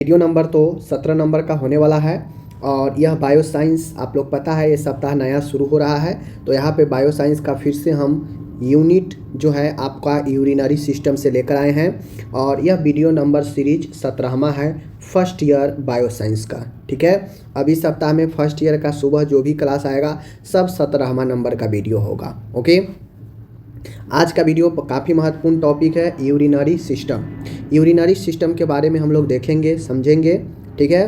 Video number तो 17 number का होने वाला है। और यह बायो साइंस आप लोग पता है ये सप्ताह नया शुरू हो रहा है। तो यहाँ पे बायो साइंस का फिर से हम यूनिट जो है आपका यूरिनरी सिस्टम से लेकर आए हैं। और यह वीडियो नंबर सीरीज 17वां है फर्स्ट ईयर बायो साइंस का। ठीक है, अभी सप्ताह में फर्स्ट ईयर का सुबह जो भी क्लास आएगा सब 17वां नंबर का वीडियो होगा। ओके, आज का वीडियो काफ़ी महत्वपूर्ण टॉपिक है यूरिनरी सिस्टम। यूरिनरी सिस्टम के बारे में हम लोग देखेंगे, समझेंगे। ठीक है,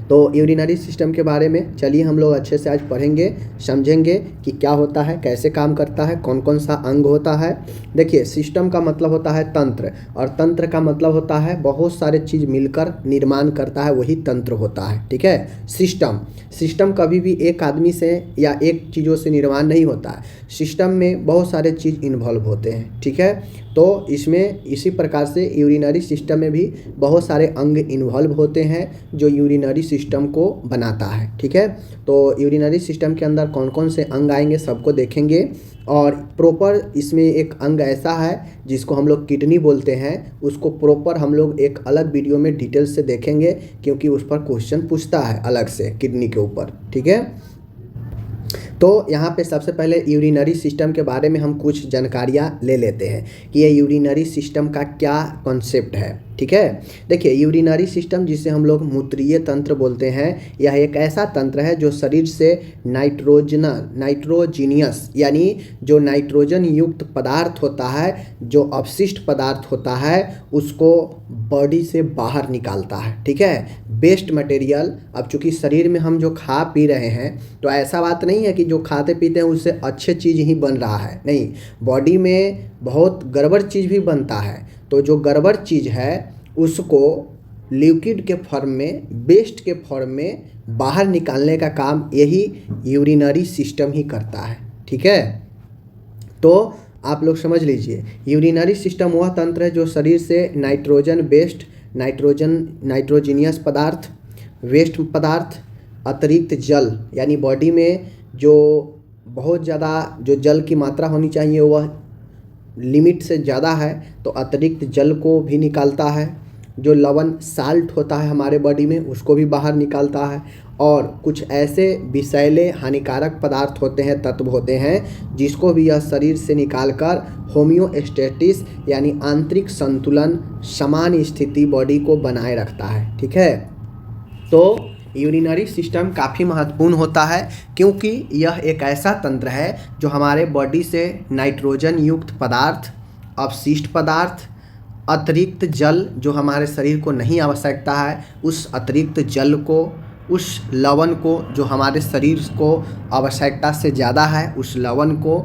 तो यूरिनरी सिस्टम के बारे में चलिए हम लोग अच्छे से आज पढ़ेंगे, समझेंगे कि क्या होता है, कैसे काम करता है, कौन कौन सा अंग होता है। देखिए, सिस्टम का मतलब होता है तंत्र, और तंत्र का मतलब होता है बहुत सारे चीज़ मिलकर निर्माण करता है, वही तंत्र होता है। ठीक है, सिस्टम कभी भी एक आदमी से या एक चीज़ों से निर्माण नहीं होता है। सिस्टम में बहुत सारे चीज़ इन्वॉल्व होते हैं। ठीक है, तो इसमें इसी प्रकार से यूरिनरी सिस्टम में भी बहुत सारे अंग इन्वॉल्व होते हैं जो यूरिनरी सिस्टम को बनाता है। ठीक है, तो यूरिनरी सिस्टम के अंदर कौन कौन से अंग आएंगे सबको देखेंगे। और प्रॉपर इसमें एक अंग ऐसा है जिसको हम लोग किडनी बोलते हैं, उसको प्रॉपर हम लोग एक अलग वीडियो में डिटेल से देखेंगे, क्योंकि उस पर क्वेश्चन पूछता है अलग से किडनी के ऊपर। ठीक है, तो यहाँ पे सबसे पहले यूरिनरी सिस्टम के बारे में हम कुछ जानकारियाँ ले लेते हैं कि ये यूरिनरी सिस्टम का क्या कॉन्सेप्ट है। ठीक है, देखिए, यूरिनरी सिस्टम जिसे हम लोग मूत्रीय तंत्र बोलते हैं, यह एक ऐसा तंत्र है जो शरीर से नाइट्रोजीनियस यानी जो नाइट्रोजन युक्त पदार्थ होता है, जो अपशिष्ट पदार्थ होता है, उसको बॉडी से बाहर निकालता है। ठीक है, वेस्ट मटेरियल। अब चूँकि शरीर में हम जो खा पी रहे हैं, तो ऐसा बात नहीं है कि जो खाते पीते हैं उससे अच्छे चीज़ ही बन रहा है, नहीं, बॉडी में बहुत गड़बड़ चीज़ भी बनता है। तो जो गड़बड़ चीज़ है उसको लिक्विड के फॉर्म में, वेस्ट के फॉर्म में बाहर निकालने का काम यही यूरिनरी सिस्टम ही करता है। ठीक है, तो आप लोग समझ लीजिए, यूरिनरी सिस्टम वह तंत्र है जो शरीर से नाइट्रोजन वेस्ट, नाइट्रोजीनियस पदार्थ, वेस्ट पदार्थ, अतिरिक्त जल, यानी बॉडी में जो बहुत ज़्यादा जो जल की मात्रा होनी चाहिए वह लिमिट से ज़्यादा है, तो अतिरिक्त जल को भी निकालता है। जो लवण साल्ट होता है हमारे बॉडी में उसको भी बाहर निकालता है। और कुछ ऐसे विषैले हानिकारक पदार्थ होते हैं, तत्व होते हैं, जिसको भी यह शरीर से निकालकर होम्योस्टेसिस यानी आंतरिक संतुलन, समान स्थिति बॉडी को बनाए रखता है। ठीक है, तो यूरिनरी सिस्टम काफ़ी महत्वपूर्ण होता है, क्योंकि यह एक ऐसा तंत्र है जो हमारे बॉडी से नाइट्रोजन युक्त पदार्थ, अपशिष्ट पदार्थ, अतिरिक्त जल जो हमारे शरीर को नहीं आवश्यकता है, उस अतिरिक्त जल को, उस लवण को जो हमारे शरीर को आवश्यकता से ज़्यादा है, उस लवण को,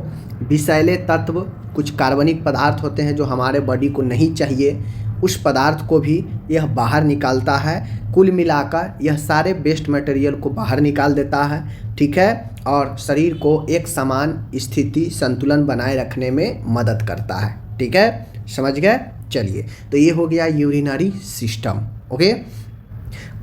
विषैले तत्व, कुछ कार्बनिक पदार्थ होते हैं जो हमारे बॉडी को नहीं चाहिए, उस पदार्थ को भी यह बाहर निकालता है। कुल मिलाकर यह सारे वेस्ट मटेरियल को बाहर निकाल देता है। ठीक है, और शरीर को एक समान स्थिति, संतुलन बनाए रखने में मदद करता है। ठीक है, समझ गए। चलिए, तो ये हो गया यूरिनरी सिस्टम। ओके,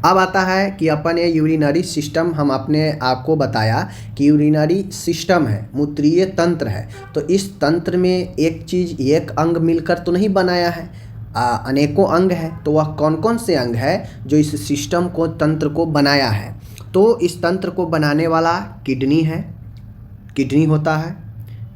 अब आता है कि अपन ये यूरिनरी सिस्टम, हम अपने आप को बताया कि यूरिनरी सिस्टम है, मूत्रीय तंत्र है। तो इस तंत्र में एक चीज़, एक अंग मिलकर तो नहीं बनाया है, अनेकों अंग है। तो वह कौन कौन से अंग है जो इस सिस्टम को, तंत्र को बनाया है? तो इस तंत्र को बनाने वाला किडनी है, किडनी होता है,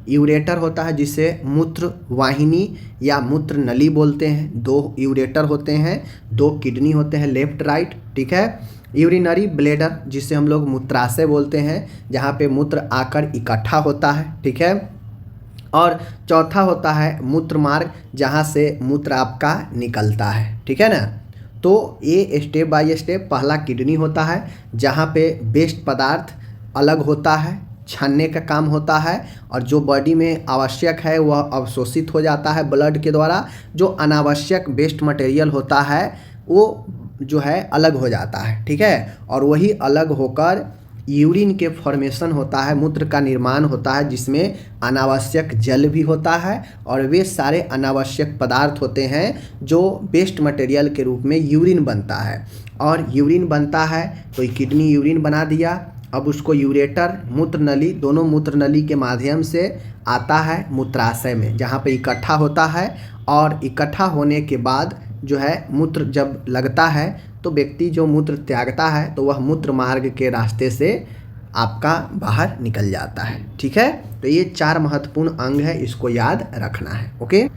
यूरेटर होता है जिसे मूत्र वाहिनी या मूत्र नली बोलते हैं। 2 यूरेटर होते हैं, 2 किडनी होते हैं, लेफ्ट राइट। ठीक है, यूरिनरी ब्लैडर जिसे हम लोग मूत्राशय बोलते हैं, जहाँ पे मूत्र आकर इकट्ठा होता है। ठीक है, और चौथा होता है मूत्र मार्ग, जहाँ से मूत्र आपका निकलता है। ठीक है ना, तो ये स्टेप बाय स्टेप, पहला किडनी होता है जहाँ पे वेस्ट पदार्थ अलग होता है, छानने का काम होता है, और जो बॉडी में आवश्यक है वह अवशोषित हो जाता है ब्लड के द्वारा। जो अनावश्यक वेस्ट मटेरियल होता है वो जो है अलग हो जाता है। ठीक है, और वही अलग होकर यूरिन के फॉर्मेशन होता है, मूत्र का निर्माण होता है, जिसमें अनावश्यक जल भी होता है, और वे सारे अनावश्यक पदार्थ होते हैं जो वेस्ट मटेरियल के रूप में यूरिन बनता है। और यूरिन बनता है तो किडनी यूरिन बना दिया, अब उसको यूरेटर, मूत्र नली, दोनों मूत्र नली के माध्यम से आता है मूत्राशय में, जहाँ पे इकट्ठा होता है, और इकट्ठा होने के बाद जो है मूत्र जब लगता है तो व्यक्ति जो मूत्र त्यागता है तो वह मूत्र मार्ग के रास्ते से आपका बाहर निकल जाता है। ठीक है, तो ये 4 महत्वपूर्ण अंग है, इसको याद रखना है। ओके,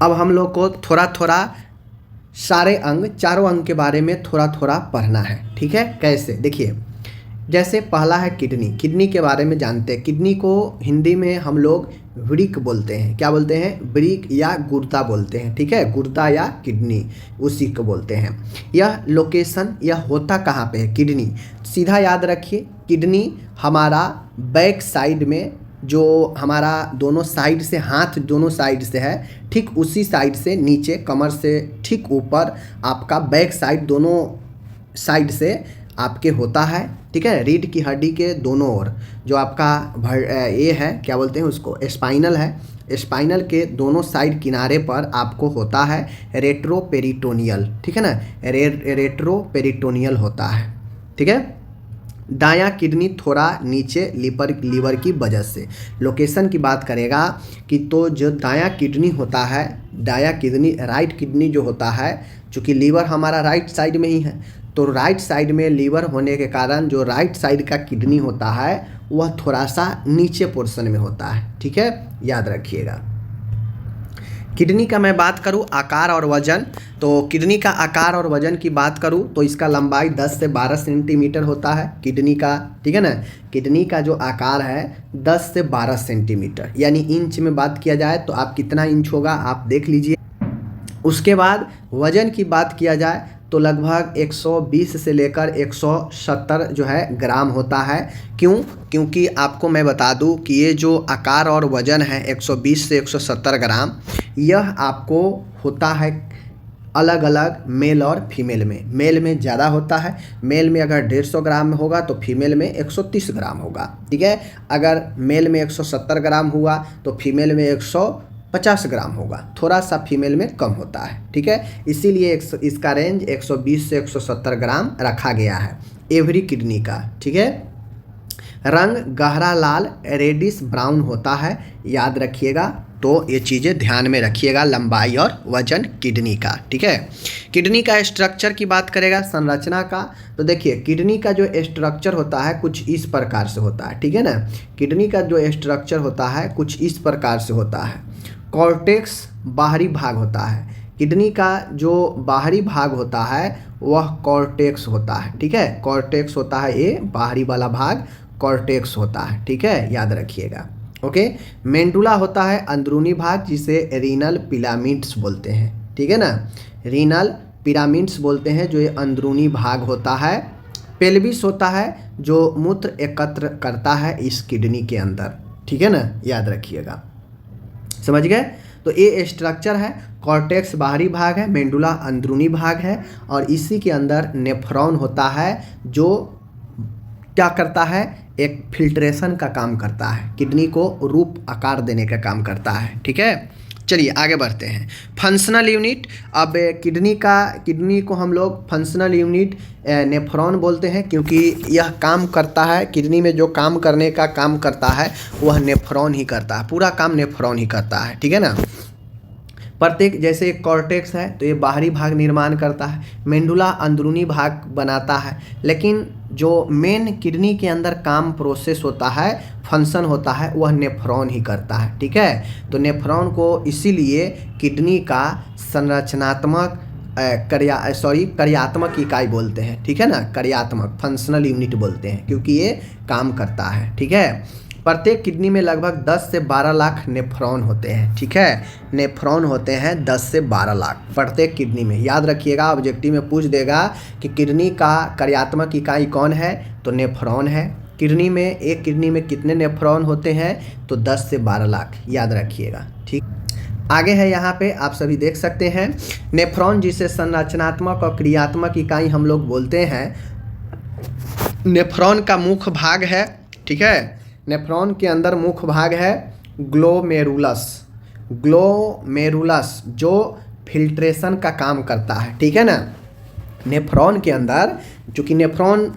अब हम लोग को थोड़ा थोड़ा सारे अंग, चारों अंग के बारे में थोड़ा थोड़ा पढ़ना है। ठीक है, कैसे, देखिए जैसे पहला है किडनी। किडनी के बारे में जानते हैं। किडनी को हिंदी में हम लोग वृक्क बोलते हैं। क्या बोलते हैं? वृक्क या गुर्दा बोलते हैं। ठीक है, गुर्दा या किडनी उसी को बोलते हैं। यह लोकेशन, यह होता कहाँ पे है? किडनी। सीधा याद रखिए, किडनी हमारा बैक साइड में, जो हमारा दोनों साइड से, हाथ दोनों साइड से है, ठीक उसी साइड से नीचे कमर से ठीक ऊपर आपका बैक साइड, दोनों साइड से आपके होता है। ठीक है, रीढ़ की हड्डी के दोनों ओर जो आपका ये है, क्या बोलते हैं उसको, स्पाइनल है। स्पाइनल के दोनों साइड किनारे पर आपको होता है रेट्रोपेरिटोनियल। ठीक है ना, रेट्रोपेरिटोनियल होता है। ठीक है, दायां किडनी थोड़ा नीचे लीवर की वजह से। लोकेशन की बात करेगा कि तो जो दायां किडनी होता है, दायां किडनी, राइट किडनी जो होता है, चूँकि लीवर हमारा राइट साइड में ही है, तो राइट साइड में लीवर होने के कारण जो राइट साइड का किडनी होता है वह थोड़ा सा नीचे पोर्शन में होता है। ठीक है, याद रखिएगा। किडनी का मैं बात करूं आकार और वजन, तो किडनी का आकार और वजन की बात करूं तो इसका लंबाई 10 से 12 सेंटीमीटर होता है किडनी का। ठीक है ना, किडनी का जो आकार है 10 से 12 सेंटीमीटर, यानी इंच में बात किया जाए तो आप कितना इंच होगा आप देख लीजिए। उसके बाद वजन की बात किया जाए तो लगभग 120 से लेकर 170 जो है ग्राम होता है। क्यों? क्योंकि आपको मैं बता दूं कि ये जो आकार और वजन है 120 से 170 ग्राम, यह आपको होता है अलग अलग मेल और फीमेल में। मेल में ज़्यादा होता है, मेल में अगर 150 ग्राम में होगा तो फीमेल में 130 ग्राम होगा। ठीक है, अगर मेल में 170 ग्राम हुआ तो फीमेल में 150 ग्राम होगा, थोड़ा सा फीमेल में कम होता है। ठीक है, इसीलिए इसका रेंज 120 से 170 ग्राम रखा गया है एवरी किडनी का। ठीक है, रंग गहरा लाल रेडिश ब्राउन होता है, याद रखिएगा। तो ये चीज़ें ध्यान में रखिएगा, लंबाई और वजन किडनी का। ठीक है, किडनी का स्ट्रक्चर की बात करेगा, संरचना का, तो देखिए किडनी का जो स्ट्रक्चर होता है कुछ इस प्रकार से होता है। ठीक है ना, किडनी का जो स्ट्रक्चर होता है कुछ इस प्रकार से होता है। कॉर्टेक्स बाहरी भाग होता है, किडनी का जो बाहरी भाग होता है वह कॉर्टेक्स होता है। ठीक है, कॉर्टेक्स होता है, ये बाहरी वाला भाग कॉर्टेक्स होता है। ठीक है, याद रखिएगा। ओके, मेंडुला होता है अंदरूनी भाग, जिसे रीनल पिरामिड्स बोलते हैं। ठीक है ना, रीनल पिरामिड्स बोलते हैं, जो ये अंदरूनी भाग होता है। पेल्विस होता है जो मूत्र एकत्र करता है इस किडनी के अंदर। ठीक है ना, याद रखिएगा, समझ गए। तो ये स्ट्रक्चर है, कॉर्टेक्स बाहरी भाग है, मेंडुला अंदरूनी भाग है, और इसी के अंदर नेफ्रॉन होता है जो क्या करता है, एक फिल्ट्रेशन का काम करता है, किडनी को रूप आकार देने का काम करता है। ठीक है, चलिए आगे बढ़ते हैं। फंक्शनल यूनिट, अब किडनी को हम लोग फंक्शनल यूनिट नेफ्रॉन बोलते हैं, क्योंकि यह काम करता है, किडनी में जो काम करने का काम करता है वह नेफ्रॉन ही करता है, पूरा काम नेफ्रॉन ही करता है। ठीक है ना, प्रत्येक, जैसे एक कॉर्टेक्स है तो ये बाहरी भाग निर्माण करता है, मेंडुला अंदरूनी भाग बनाता है, लेकिन जो मेन किडनी के अंदर काम प्रोसेस होता है, फंक्शन होता है, वह नेफ्रॉन ही करता है। ठीक है, तो नेफ्रॉन को इसीलिए किडनी का संरचनात्मक कार्यात्मक इकाई बोलते हैं। ठीक है ना, कार्यात्मक फंक्शनल यूनिट बोलते हैं, क्योंकि ये काम करता है। ठीक है, प्रत्येक किडनी में लगभग 10 से 12 लाख नेफ्रॉन होते हैं। ठीक है, नेफ्रॉन होते हैं 10 से 12 लाख प्रत्येक किडनी में, याद रखिएगा। ऑब्जेक्टिव में पूछ देगा कि किडनी का कार्यात्मक इकाई कौन है, तो नेफ्रॉन है। किडनी में, एक किडनी में कितने नेफ्रॉन होते हैं, तो 10 से 12 लाख, याद रखिएगा। ठीक, आगे है यहाँ पे आप सभी देख सकते हैं, नेफ्रॉन जिसे संरचनात्मक और क्रियात्मक इकाई हम लोग बोलते हैं। नेफ्रॉन का मुख्य भाग है, ठीक है, नेफ्रॉन के अंदर मुख्य भाग है ग्लोमेरुलस जो फिल्ट्रेशन का काम करता है। ठीक है ना, नेफ्रॉन के अंदर, चूँकि नेफ्रॉन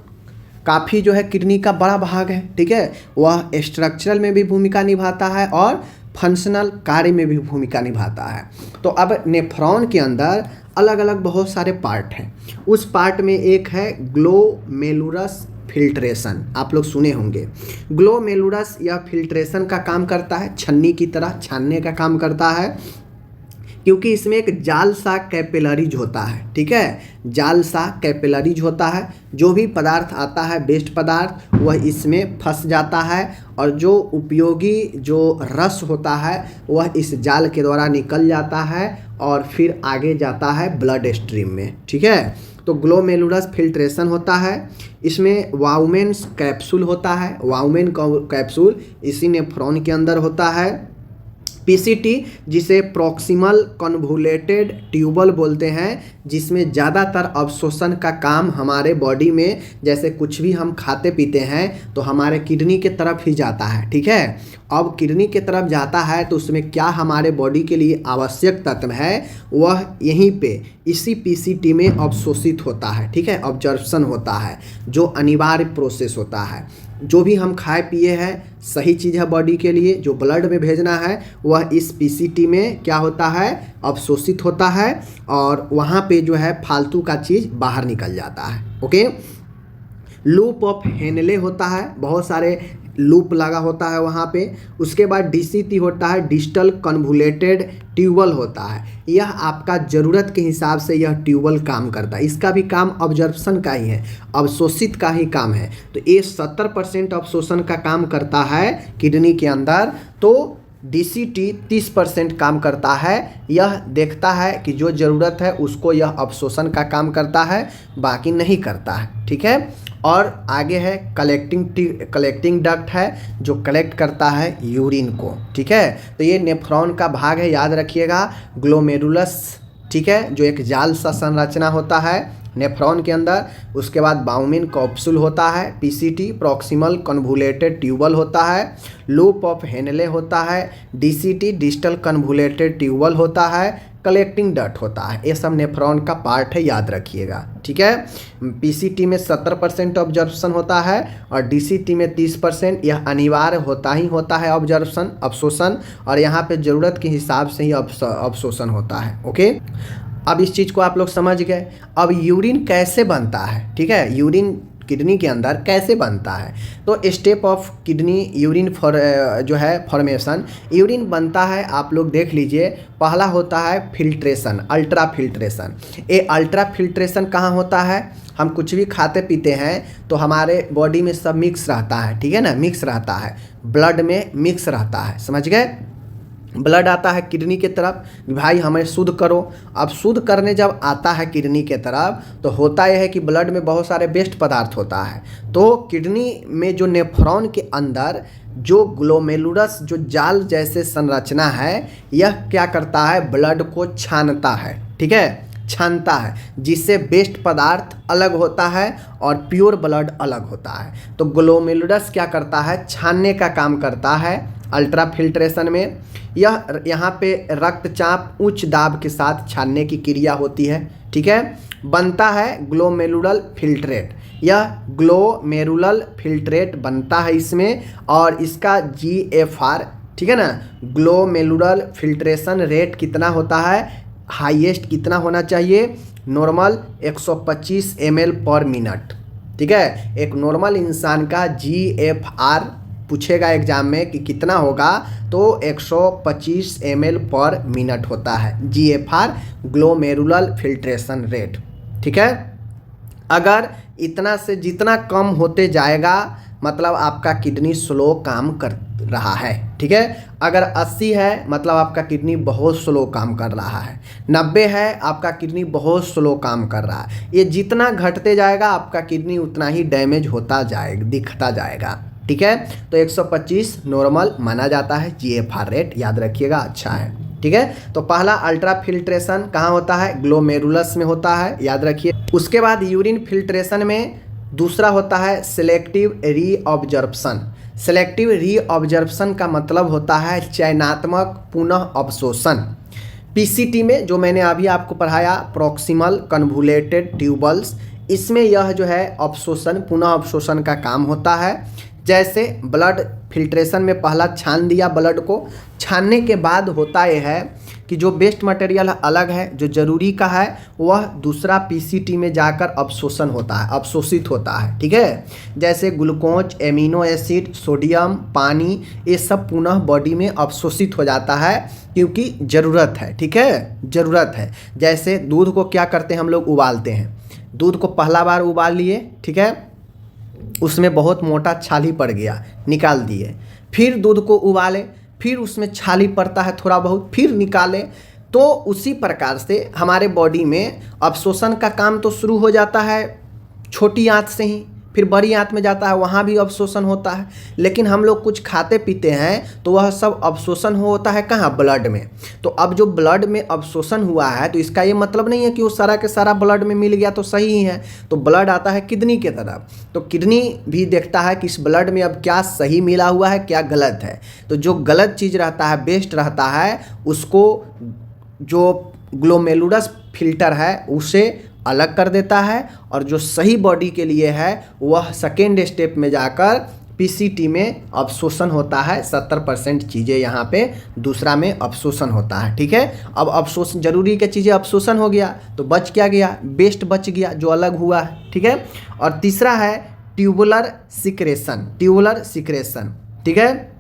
काफ़ी जो है किडनी का बड़ा भाग है, ठीक है, वह स्ट्रक्चरल में भी भूमिका निभाता है और फंक्शनल कार्य में भी भूमिका निभाता है। तो अब नेफ्रॉन के अंदर अलग अलग बहुत सारे पार्ट हैं। उस पार्ट में एक है ग्लोमेरुलस फिल्ट्रेशन, आप लोग सुने होंगे। ग्लोमेरुलस यह फिल्ट्रेशन का काम करता है, छन्नी की तरह छानने का काम करता है, क्योंकि इसमें एक जाल सा कैपिलरीज होता है, ठीक है, जाल सा कैपिलरीज होता है। जो भी पदार्थ आता है वेस्ट पदार्थ वह इसमें फंस जाता है और जो उपयोगी जो रस होता है वह इस जाल के द्वारा निकल जाता है और फिर आगे जाता है ब्लड स्ट्रीम में, ठीक है। तो ग्लोमेरुलस फिल्ट्रेशन होता है। इसमें वाउमेन्स कैप्सूल होता है, वाउमेन कैप्सूल इसी नेफ्रॉन के अंदर होता है। पीसीटी जिसे प्रॉक्सिमल कन्वोल्यूटेड ट्यूबल बोलते हैं, जिसमें ज़्यादातर अवशोषण का काम हमारे बॉडी में, जैसे कुछ भी हम खाते पीते हैं तो हमारे किडनी के तरफ ही जाता है, ठीक है। अब किडनी के तरफ जाता है तो उसमें क्या हमारे बॉडी के लिए आवश्यक तत्व है वह यहीं पे इसी पीसीटी में अवशोषित होता है, ठीक है, ऑब्जर्प्शन होता है, जो अनिवार्य प्रोसेस होता है। जो भी हम खाए पिए हैं सही चीज़ है बॉडी के लिए, जो ब्लड में भेजना है वह इस पीसीटी में क्या होता है, अवशोषित होता है और वहाँ पे जो है फालतू का चीज़ बाहर निकल जाता है, ओके। लूप ऑफ हेनले होता है, बहुत सारे लूप लगा होता है वहाँ पे। उसके बाद डीसीटी होता है, डिजिटल कन्वोल्यूटेड ट्यूबल होता है। यह आपका ज़रूरत के हिसाब से यह ट्यूबल काम करता है, इसका भी काम ऑब्जर्प्शन का ही है, अवशोषित का ही काम है। तो ये 70% अवशोषण का काम करता है किडनी के अंदर, तो डीसीटी 30% काम करता है। यह देखता है कि जो ज़रूरत है उसको यह अवशोषण का काम करता है, बाकी नहीं करता है, ठीक है। और आगे है कलेक्टिंग डक्ट है, जो कलेक्ट करता है यूरिन को, ठीक है। तो ये नेफ्रॉन का भाग है, याद रखिएगा, ग्लोमेरुलस, ठीक है, जो एक जाल सा संरचना होता है नेफ्रॉन के अंदर। उसके बाद बाउमिन कैप्सूल होता है, पीसीटी प्रॉक्सिमल कन्वोल्यूटेड ट्यूबल होता है, लूप ऑफ हेनले होता है, डीसीटी डिजिटल कन्वोल्यूटेड ट्यूबल होता है, कलेक्टिंग डक्ट होता है। ये सब नेफ्रॉन का पार्ट है, याद रखिएगा, ठीक है। पीसीटी में 70% ऑब्जर्प्शन होता है और डीसीटी में 30%। यह अनिवार्य होता ही होता है ऑब्जर्प्शन, अवशोषण, और यहाँ पे ज़रूरत के हिसाब से ही अवशोषण होता है, ओके। अब इस चीज़ को आप लोग समझ गए। अब यूरिन कैसे बनता है, ठीक है, यूरिन किडनी के अंदर कैसे बनता है। तो स्टेप ऑफ किडनी यूरिन जो है फॉर्मेशन, यूरिन बनता है, आप लोग देख लीजिए। पहला होता है फिल्ट्रेशन, अल्ट्रा फिल्ट्रेशन। ये अल्ट्रा फिल्ट्रेशन कहाँ होता है, हम कुछ भी खाते पीते हैं तो हमारे बॉडी में सब मिक्स रहता है, ठीक है ना, मिक्स रहता है, ब्लड में मिक्स रहता है, समझ गए। ब्लड आता है किडनी के तरफ, भाई हमें शुद्ध करो। अब शुद्ध करने जब आता है किडनी के तरफ तो होता यह है कि ब्लड में बहुत सारे वेस्ट पदार्थ होता है। तो किडनी में जो नेफ्रॉन के अंदर जो ग्लोमेरुलस जो जाल जैसे संरचना है, यह क्या करता है, ब्लड को छानता है, ठीक है, छानता है, जिससे वेस्ट पदार्थ अलग होता है और प्योर ब्लड अलग होता है। तो ग्लोमेरुलस क्या करता है, छानने का काम करता है अल्ट्रा फिल्ट्रेशन में। यह यहाँ पे रक्तचाप उच्च दाब के साथ छानने की क्रिया होती है, ठीक है। बनता है ग्लोमेरुलर फिल्ट्रेट, यह ग्लोमेरुलर फिल्ट्रेट बनता है इसमें, और इसका GFR, ठीक है ना, ग्लोमेरुलर फिल्ट्रेशन रेट कितना होता है, हाईएस्ट कितना होना चाहिए, नॉर्मल 125 ml पर मिनट, ठीक है। एक नॉर्मल इंसान का GFR पूछेगा एग्जाम में कि कितना होगा, तो 125 ml पर मिनट होता है GFR, ग्लोमेरुलर फिल्ट्रेशन रेट, ठीक है। अगर इतना से जितना कम होते जाएगा मतलब आपका किडनी स्लो काम कर रहा है, ठीक है। अगर 80 है मतलब आपका किडनी बहुत स्लो काम कर रहा है, 90 है आपका किडनी बहुत स्लो काम कर रहा है। ये जितना घटते जाएगा आपका किडनी उतना ही डैमेज होता जाएगा, दिखता जाएगा, ठीक है। तो 125 नॉर्मल माना जाता है GFR रेट, याद रखिएगा, अच्छा है, ठीक है। तो पहला अल्ट्रा फिल्ट्रेशन कहाँ होता है, ग्लोमेरुलस में होता है, याद रखिए। उसके बाद यूरिन फिल्ट्रेशन में दूसरा होता है सिलेक्टिव रीऑब्जर्प्शन। सिलेक्टिव रीऑब्जर्प्शन का मतलब होता है चयनात्मक पुनः अवशोषण। पीसीटी में जो मैंने अभी आपको पढ़ाया प्रॉक्सिमल कन्वोल्यूटेड ट्यूबल्स, इसमें यह जो है अवशोषण, पुनः अवशोषण का काम होता है। जैसे ब्लड फिल्ट्रेशन में पहला छान दिया ब्लड को, छानने के बाद होता यह है कि जो वेस्ट मटेरियल अलग है, जो ज़रूरी का है, वह दूसरा पीसीटी में जाकर अवशोषण होता है, अवशोषित होता है। ठीक है, जैसे ग्लूकोज, एमिनो एसिड, सोडियम, पानी, ये सब पुनः बॉडी में अवशोषित हो जाता है क्योंकि ज़रूरत है। ठीक है, ज़रूरत है। जैसे दूध को क्या करते हैं हम लोग, उबालते हैं। दूध को पहला बार उबाल लिए, ठीक है, उसमें बहुत मोटा छाली पड़ गया, निकाल दिए। फिर दूध को उबाले, फिर उसमें छाली पड़ता है थोड़ा बहुत, फिर निकाले। तो उसी प्रकार से हमारे बॉडी में अवशोषण का काम तो शुरू हो जाता है छोटी आंत से ही, फिर बड़ी आंत में जाता है, वहाँ भी अवशोषण होता है। लेकिन हम लोग कुछ खाते पीते हैं तो वह सब अवशोषण होता है कहाँ, ब्लड में। तो अब जो ब्लड में अवशोषण हुआ है तो इसका ये मतलब नहीं है कि वो सारा के सारा ब्लड में मिल गया तो सही ही है। तो ब्लड आता है किडनी के तरफ, तो किडनी भी देखता है कि इस ब्लड में अब क्या सही मिला हुआ है, क्या गलत है। तो जो गलत चीज़ रहता है, वेस्ट रहता है, उसको जो ग्लोमेरुलस फिल्टर है उसे अलग कर देता है, और जो सही बॉडी के लिए है वह सेकेंड स्टेप में जाकर पीसीटी में अवशोषण होता है। 70% चीज़ें यहाँ पे दूसरा में अवशोषण होता है। ठीक है, अब अवशोषण जरूरी की चीज़ें अवशोषण हो गया तो बच क्या गया, वेस्ट बच गया जो अलग हुआ है। ठीक है, और तीसरा है ट्यूबुलर सिक्रेशन, ट्यूबुलर सिक्रेशन। ठीक है,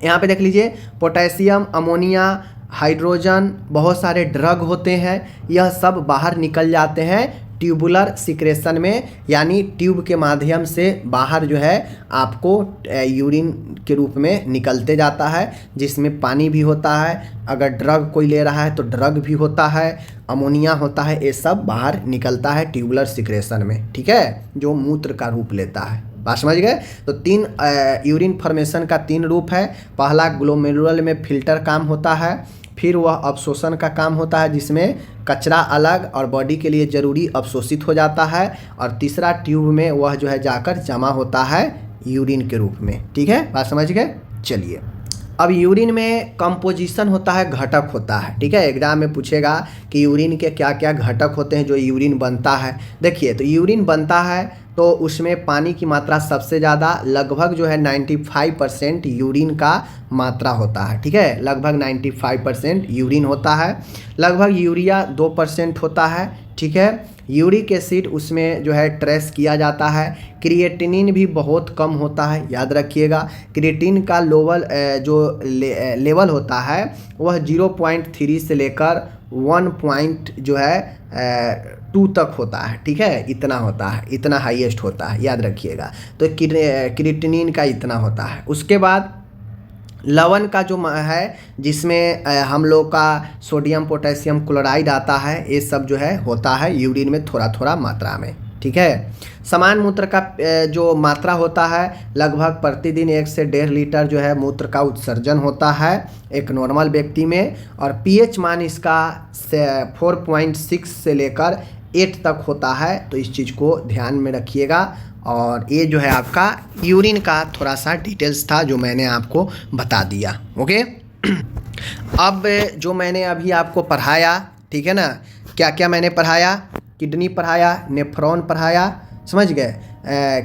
यहाँ पे देख लीजिए, पोटेशियम, अमोनिया, हाइड्रोजन, बहुत सारे ड्रग होते हैं, यह सब बाहर निकल जाते हैं ट्यूबुलर सिक्रेशन में, यानी ट्यूब के माध्यम से बाहर जो है आपको यूरिन के रूप में निकलते जाता है, जिसमें पानी भी होता है, अगर ड्रग कोई ले रहा है तो ड्रग भी होता है, अमोनिया होता है, ये सब बाहर निकलता है ट्यूबुलर सिक्रेशन में। ठीक है, जो मूत्र का रूप लेता है। बात समझ गए। तो तीन यूरिन फॉर्मेशन का तीन रूप है। पहला ग्लोमेरुलर में फिल्टर काम होता है, फिर वह अवशोषण का काम होता है जिसमें कचरा अलग और बॉडी के लिए ज़रूरी अवशोषित हो जाता है, और तीसरा ट्यूब में वह जो है जाकर जमा होता है यूरिन के रूप में। ठीक है, बात समझ गए। चलिए, अब यूरिन में कंपोजिशन होता है, घटक होता है। ठीक है, एग्जाम में पूछेगा कि यूरिन के क्या क्या घटक होते हैं जो यूरिन बनता है। देखिए, तो यूरिन बनता है तो उसमें पानी की मात्रा सबसे ज़्यादा, लगभग जो है 95% यूरिन का मात्रा होता है। ठीक है, लगभग 95% यूरिन होता है। लगभग यूरिया 2% होता है। ठीक है, यूरिक एसिड उसमें जो है ट्रेस किया जाता है। क्रिएटिनिन भी बहुत कम होता है, याद रखिएगा। क्रिएटिन का लेवल होता है वह 0.3 से लेकर 1.2 तक होता है। ठीक है, इतना होता है, इतना हाईएस्ट होता है, याद रखिएगा। तो क्रिएटिनिन का इतना होता है। उसके बाद लवण का जो है, जिसमें हम लोग का सोडियम, पोटेशियम क्लोराइड आता है, ये सब जो है होता है यूरिन में थोड़ा थोड़ा मात्रा में। ठीक है, समान मूत्र का जो मात्रा होता है, लगभग प्रतिदिन 1 से 1.5 लीटर जो है मूत्र का उत्सर्जन होता है एक नॉर्मल व्यक्ति में, और पीएच मान इसका 4.6 से लेकर 8 तक होता है। तो इस चीज़ को ध्यान में रखिएगा। और ये जो है आपका यूरिन का थोड़ा सा डिटेल्स था जो मैंने आपको बता दिया। ओके, अब जो मैंने अभी आपको पढ़ाया, ठीक है ना, क्या क्या मैंने पढ़ाया, किडनी पढ़ाया, नेफ्रॉन पढ़ाया, समझ गए।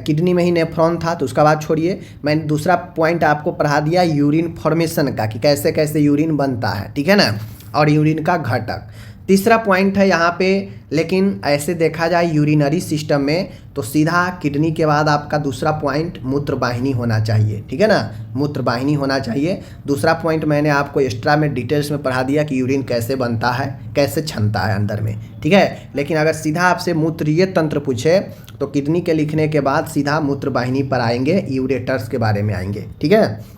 किडनी में ही नेफ्रॉन था तो उसका बात छोड़िए, मैंने दूसरा पॉइंट आपको पढ़ा दिया यूरिन फॉर्मेशन का, कि कैसे कैसे यूरिन बनता है। ठीक है ना, और यूरिन का घटक। तीसरा पॉइंट है यहाँ पे, लेकिन ऐसे देखा जाए यूरिनरी सिस्टम में तो सीधा किडनी के बाद आपका दूसरा पॉइंट मूत्रवाहिनी होना चाहिए। ठीक है ना, मूत्रवाहिनी होना चाहिए। दूसरा पॉइंट मैंने आपको एक्स्ट्रा में डिटेल्स में पढ़ा दिया कि यूरिन कैसे बनता है, कैसे छनता है अंदर में। ठीक है, लेकिन अगर सीधा आपसे मूत्रीय तंत्र पूछे तो किडनी के लिखने के बाद सीधा मूत्रवाहिनी पर आएंगे, यूरेटर्स के बारे में आएंगे। ठीक है,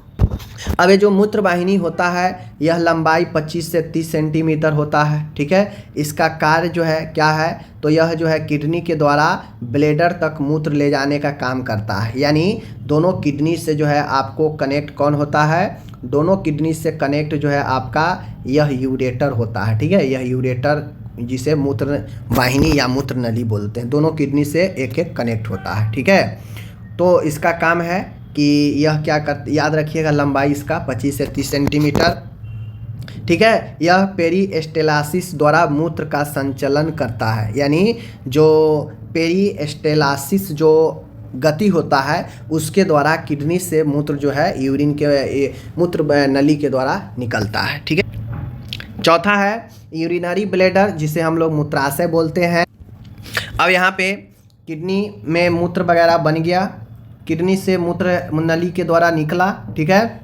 अब ये जो मूत्रवाहिनी होता है यह लंबाई 25 से 30 सेंटीमीटर होता है। ठीक है, इसका कार्य जो है क्या है, तो यह जो है किडनी के द्वारा ब्लेडर तक मूत्र ले जाने का काम करता है। यानी दोनों किडनी से जो है आपको कनेक्ट कौन होता है, दोनों किडनी से कनेक्ट जो है आपका यह यूरेटर होता है। ठीक है, यह यूरेटर जिसे मूत्र वाहिनी या मूत्र नली बोलते हैं, दोनों किडनी से एक एक कनेक्ट होता है। ठीक है, तो इसका काम है कि यह क्या कर, याद रखिएगा, लंबाई इसका 25 से 30 सेंटीमीटर। ठीक है, यह पेरिस्टेलासिस द्वारा मूत्र का संचलन करता है। यानी जो पेरिस्टेलासिस जो गति होता है उसके द्वारा किडनी से मूत्र जो है यूरिन के मूत्र नली के द्वारा निकलता है। ठीक है। चौथा है यूरिनरी ब्लैडर, जिसे हम लोग मूत्राशय बोलते हैं। अब यहाँ पे किडनी में मूत्र वगैरह बन गया, किडनी से मूत्र नली के द्वारा निकला, ठीक है,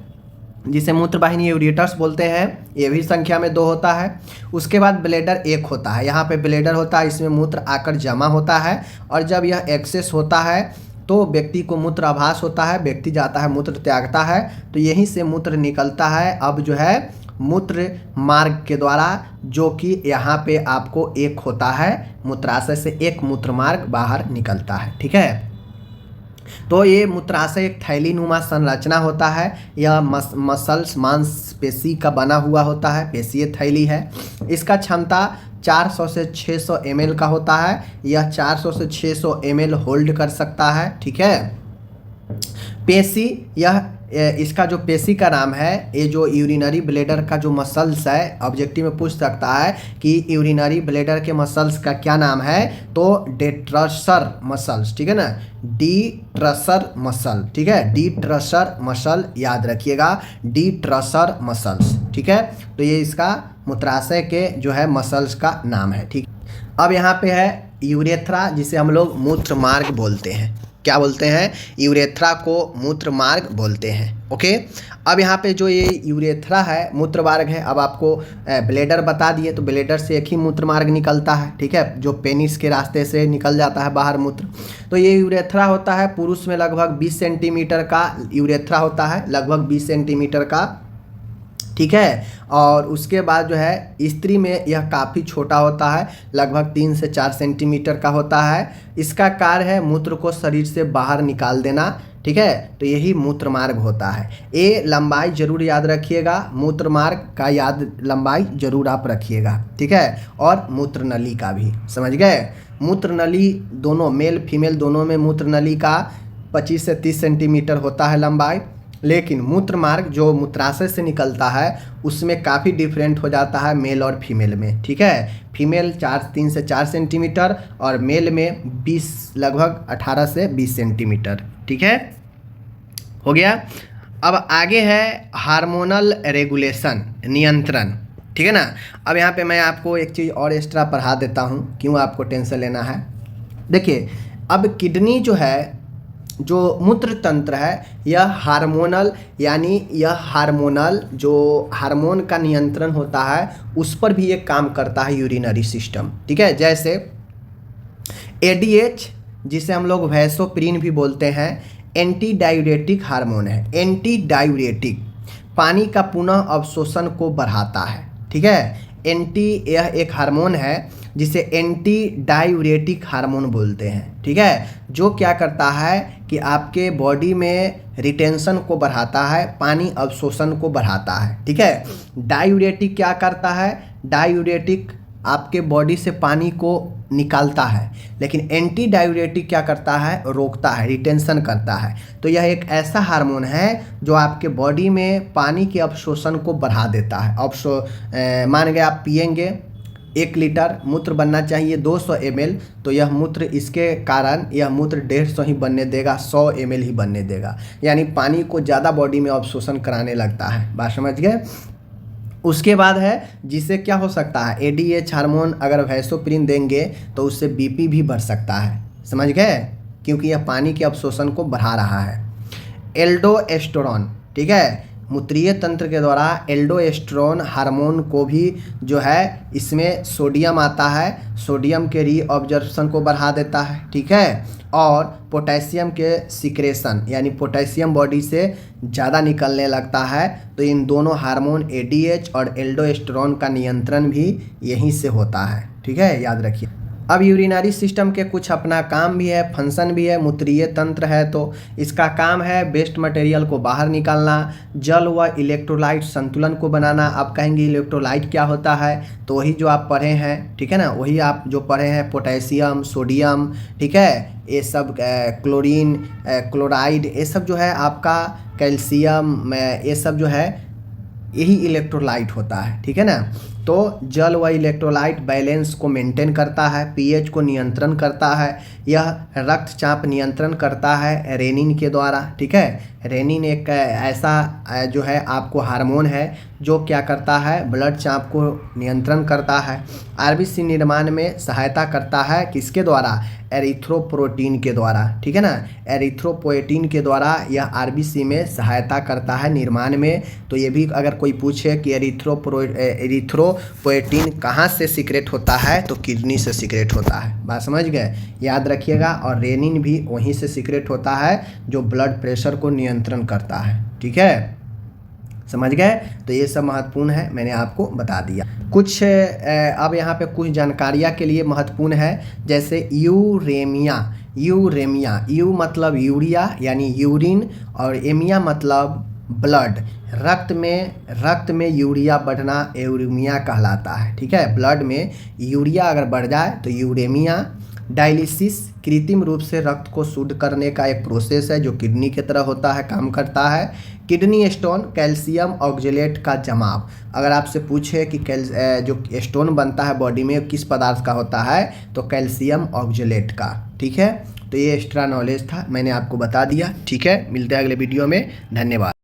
जिसे मूत्रवाहिनी यूरेटर्स बोलते हैं। ये भी संख्या में 2 होता है। उसके बाद ब्लैडर 1 होता है। यहाँ पे ब्लैडर होता है, इसमें मूत्र आकर जमा होता है और जब यह एक्सेस होता है तो व्यक्ति को मूत्र आभास होता है, व्यक्ति जाता है मूत्र त्यागता है, तो यहीं से मूत्र निकलता है अब जो है मूत्र मार्ग के द्वारा, जो कि यहाँ पे आपको 1 होता है, मूत्राशय से 1 मूत्र मार्ग बाहर निकलता है। ठीक है। तो ये मूत्राशय एक थैलीनुमा संरचना होता है। यह मसल्स मांसपेशी का बना हुआ होता है, पेशीय थैली है। इसका क्षमता 400 से 600 ml का होता है। यह 400 से 600 ml होल्ड कर सकता है। ठीक है। पेशी, यह इसका जो पेशी का नाम है, ये जो यूरिनरी ब्लैडर का जो मसल्स है, ऑब्जेक्टिव में पूछ सकता है कि यूरिनरी ब्लैडर के मसल्स का क्या नाम है, तो डेट्रसर मसल्स। ठीक है ना, डिट्रसर मसल। ठीक है, डिट्रसर मसल याद रखिएगा, डिट्रसर मसल्स। ठीक है, तो ये इसका मूत्राशय के जो है मसल्स का नाम है। ठीक। अब यहाँ पे है यूरेथ्रा, जिसे हम लोग मूत्र मार्ग बोलते हैं। क्या बोलते हैं? यूरेथ्रा को मूत्र मार्ग बोलते हैं। ओके। अब यहाँ पे जो ये यूरेथ्रा है मूत्र मार्ग है। अब आपको ब्लैडर बता दिए, तो ब्लैडर से एक ही मूत्र मार्ग निकलता है। ठीक है, जो पेनिस के रास्ते से निकल जाता है बाहर मूत्र। तो ये यूरेथ्रा होता है, पुरुष में लगभग 20 सेंटीमीटर का यूरेथ्रा होता है, लगभग 20 सेंटीमीटर का। ठीक है। और उसके बाद जो है स्त्री में यह काफ़ी छोटा होता है, लगभग 3 से 4 सेंटीमीटर का होता है। इसका कार्य है मूत्र को शरीर से बाहर निकाल देना। ठीक है, तो यही मूत्र मार्ग होता है। ये लंबाई जरूर याद रखिएगा, मूत्र मार्ग का लंबाई जरूर आप रखिएगा। ठीक है, और मूत्र नली का भी, समझ गए। मूत्र नली दोनों, मेल फीमेल दोनों में मूत्र नली का 25 से 30 सेंटीमीटर होता है लंबाई, लेकिन मूत्र मार्ग जो मूत्राशय से निकलता है उसमें काफ़ी डिफरेंट हो जाता है मेल और फीमेल में। ठीक है, फीमेल 3 से 4 सेंटीमीटर और मेल में 20, लगभग 18 से 20 सेंटीमीटर। ठीक है, हो गया। अब आगे है हार्मोनल रेगुलेशन, नियंत्रण। ठीक है ना। अब यहाँ पे मैं आपको एक चीज़ और एक्स्ट्रा पढ़ा देता हूँ, क्यों आपको टेंशन लेना है। देखिए, अब किडनी जो है, जो मूत्र तंत्र है, यह हार्मोनल, यानी यह हार्मोनल जो हार्मोन का नियंत्रण होता है उस पर भी एक काम करता है यूरिनरी सिस्टम। ठीक है, जैसे एडीएच, जिसे हम लोग वैसोप्रिन भी बोलते हैं, एंटी डायूरेटिक हार्मोन है। एंटी डायूरेटिक पानी का पुनः अवशोषण को बढ़ाता है। ठीक है, यह एक हार्मोन है जिसे एंटी डायूरेटिक हार्मोन बोलते हैं। ठीक है, जो क्या करता है कि आपके बॉडी में रिटेंशन को बढ़ाता है, पानी अवशोषण को बढ़ाता है। ठीक है, डायूरेटिक क्या करता है? डायूरेटिक आपके बॉडी से पानी को निकालता है, लेकिन एंटी डायूरेटिक क्या करता है? रोकता है, रिटेंशन करता है। तो यह एक ऐसा हार्मोन है जो आपके बॉडी में पानी के अवशोषण को बढ़ा देता है। मान गए आप पिएंगे 1 लीटर, मूत्र बनना चाहिए 200 ml, तो यह मूत्र, इसके कारण यह मूत्र 150 ही बनने देगा, 100 ml ही बनने देगा, यानी पानी को ज़्यादा बॉडी में अवशोषण कराने लगता है। बात समझ गए। उसके बाद है जिससे क्या हो सकता है, एडीएच हार्मोन अगर वैसोप्रिन देंगे तो उससे बीपी भी बढ़ सकता है, समझ गए, क्योंकि यह पानी के अवशोषण को बढ़ा रहा है। एल्डोस्टेरोन, ठीक है, मूत्रीय तंत्र के द्वारा एल्डोस्टेरोन हार्मोन को भी जो है, इसमें सोडियम आता है, सोडियम के रीअब्जॉर्प्शन को बढ़ा देता है। ठीक है, और पोटेशियम के सिक्रेशन, यानी पोटेशियम बॉडी से ज़्यादा निकलने लगता है। तो इन दोनों हार्मोन एडीएच और एल्डोस्टेरोन का नियंत्रण भी यहीं से होता है। ठीक है, याद रखिए। अब यूरिनरी सिस्टम के कुछ अपना काम भी है, फंक्शन भी है। मूत्रीय तंत्र है तो इसका काम है वेस्ट मटेरियल को बाहर निकालना, जल व इलेक्ट्रोलाइट संतुलन को बनाना। आप कहेंगे इलेक्ट्रोलाइट क्या होता है, तो वही जो आप पढ़े हैं, ठीक है ना, वही आप जो पढ़े हैं, पोटेशियम, सोडियम, ठीक है, ये सब, क्लोरीन, क्लोराइड, ये सब जो है आपका, कैल्शियम, ये सब जो है यही इलेक्ट्रोलाइट होता है। ठीक है ना। तो जल व इलेक्ट्रोलाइट बैलेंस को मेंटेन करता है, पीएच को नियंत्रण करता है, यह रक्तचाप नियंत्रण करता है रेनिन के द्वारा। ठीक है, रेनिन एक ऐसा जो है आपको हार्मोन है जो क्या करता है, ब्लड चाप को नियंत्रण करता है। आरबीसी निर्माण में सहायता करता है किसके द्वारा, एरिथ्रोपोएटिन के द्वारा। ठीक है ना, एरिथ्रोपोएटिन के द्वारा यह आरबीसी में सहायता करता है निर्माण में। तो ये भी अगर कोई पूछे कि एरिथ्रोपोएटिन कहाँ से सीक्रेट होता है, तो किडनी से सीक्रेट होता है। बात समझ गए, याद रखिएगा। और रेनिन भी वहीं से सीक्रेट होता है जो ब्लड प्रेशर को नियंत्रण करता है। ठीक है, समझ गए। तो ये सब महत्वपूर्ण है, मैंने आपको बता दिया। कुछ अब यहाँ पे कुछ जानकारियाँ के लिए महत्वपूर्ण है, जैसे यूरेमिया। यू मतलब यूरिया यानी यूरिन, और एमिया मतलब ब्लड। रक्त में यूरिया बढ़ना यूरेमिया कहलाता है। ठीक है, ब्लड में यूरिया अगर बढ़ जाए तो यूरेमिया। डायलिसिस कृत्रिम रूप से रक्त को शुद्ध करने का एक प्रोसेस है जो किडनी की तरह होता है, काम करता है। किडनी स्टोन कैल्शियम ऑक्जेलेट का जमाव। अगर आपसे पूछे कि जो स्टोन बनता है बॉडी में किस पदार्थ का होता है, तो कैल्शियम ऑक्जेलेट का। ठीक है, तो ये एक्स्ट्रा नॉलेज था, मैंने आपको बता दिया। ठीक है, मिलते हैं अगले वीडियो में, धन्यवाद।